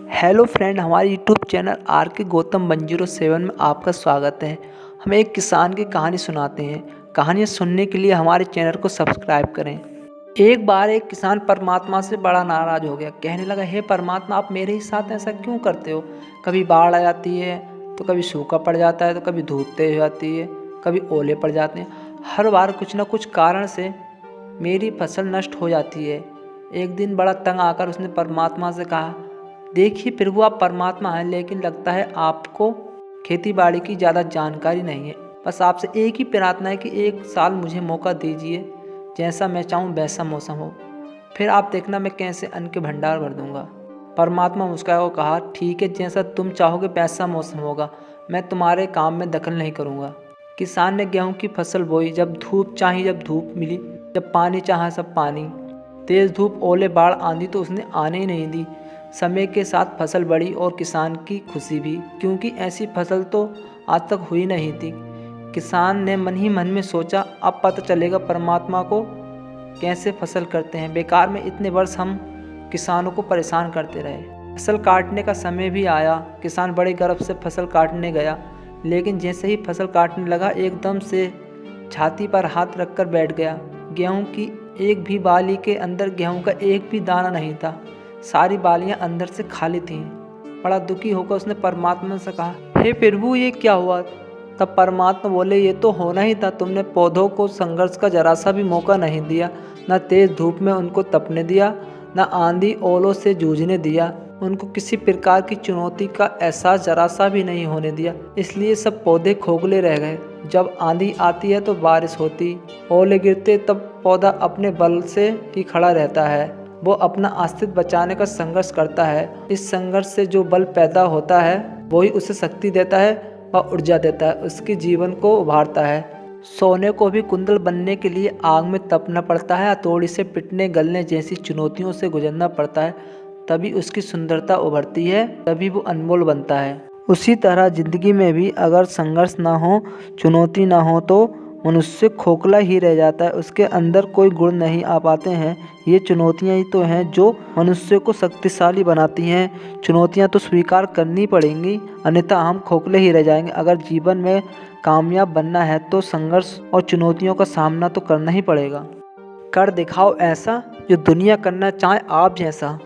Hello friend, हमारे YouTube channel are के गौतम 107 में आपका स्वागत है। हम एक किसान की कहानी सुनाते हैं। कहानियाँ सुनने के लिए हमारे चैनल को सब्सक्राइब करें। एक बार एक किसान परमात्मा से बड़ा नाराज़ हो गया। कहने लगा, हे परमात्मा, आप मेरे ही साथ ऐसा क्यों करते हो? कभी बाढ़ आ जाती है तो कभी सूखा पड़ जाता है, तो कभी धूप तेज हो जाती है, कभी ओले पड़ जाते हैं। हर बार कुछ न कुछ कारण से मेरी फसल नष्ट हो जाती है। एक दिन बड़ा तंग आकर उसने परमात्मा से कहा, देखिए प्रभु, आप परमात्मा हैं, लेकिन लगता है आपको खेती बाड़ी की ज़्यादा जानकारी नहीं है। बस आपसे एक ही प्रार्थना है कि एक साल मुझे मौका दीजिए, जैसा मैं चाहूँ वैसा मौसम हो, फिर आप देखना मैं कैसे अन्न के भंडार भर दूंगा। परमात्मा मुस्कुराया और कहा, ठीक है, जैसा तुम चाहोगे वैसा मौसम होगा, मैं तुम्हारे काम में दखल नहीं करूँगा। किसान ने गेहूँ की फसल बोई। जब धूप चाही जब धूप मिली, जब पानी चाहा सब पानी। तेज़ धूप, ओले, बाढ़, आंधी तो उसने आने ही नहीं दी। समय के साथ फसल बढ़ी और किसान की खुशी भी, क्योंकि ऐसी फसल तो आज तक हुई नहीं थी। किसान ने मन ही मन में सोचा, अब पता चलेगा परमात्मा को कैसे फसल करते हैं। बेकार में इतने वर्ष हम किसानों को परेशान करते रहे। फसल काटने का समय भी आया। किसान बड़े गर्व से फसल काटने गया, लेकिन जैसे ही फसल काटने लगा, एकदम से छाती पर हाथ रखकर बैठ गया। गेहूं की एक भी बाली के अंदर गेहूं का एक भी दाना नहीं था। सारी बालियां अंदर से खाली थीं। बड़ा दुखी होकर उसने परमात्मा से कहा, हे प्रभु, ये क्या हुआ? तब परमात्मा बोले, ये तो होना ही था। तुमने पौधों को संघर्ष का जरा सा भी मौका नहीं दिया, न तेज धूप में उनको तपने दिया, न आंधी ओलों से जूझने दिया। उनको किसी प्रकार की चुनौती का एहसास जरा सा भी नहीं होने दिया। इसलिए सब पौधे खोखले रह गए। जब आंधी आती है तो बारिश होती, ओले गिरते, तब पौधा अपने बल से ही खड़ा रहता है। वो अपना अस्तित्व बचाने का संघर्ष करता है। इस संघर्ष से जो बल पैदा होता है वही उसे शक्ति देता है व ऊर्जा देता है, उसके जीवन को उभारता है। सोने को भी कुंदल बनने के लिए आग में तपना पड़ता है, हथौड़ी से पिटने गलने जैसी चुनौतियों से गुजरना पड़ता है, तभी उसकी सुंदरता उभरती है, तभी वो अनमोल बनता है। उसी तरह जिंदगी में भी अगर संघर्ष ना हो, चुनौती ना हो, तो मनुष्य खोखला ही रह जाता है। उसके अंदर कोई गुण नहीं आ पाते हैं। ये चुनौतियाँ ही तो हैं जो मनुष्य को शक्तिशाली बनाती हैं। चुनौतियाँ तो स्वीकार करनी पड़ेंगी, अन्यथा हम खोखले ही रह जाएंगे। अगर जीवन में कामयाब बनना है तो संघर्ष और चुनौतियों का सामना तो करना ही पड़ेगा। कर दिखाओ ऐसा जो दुनिया करना चाहे आप जैसा।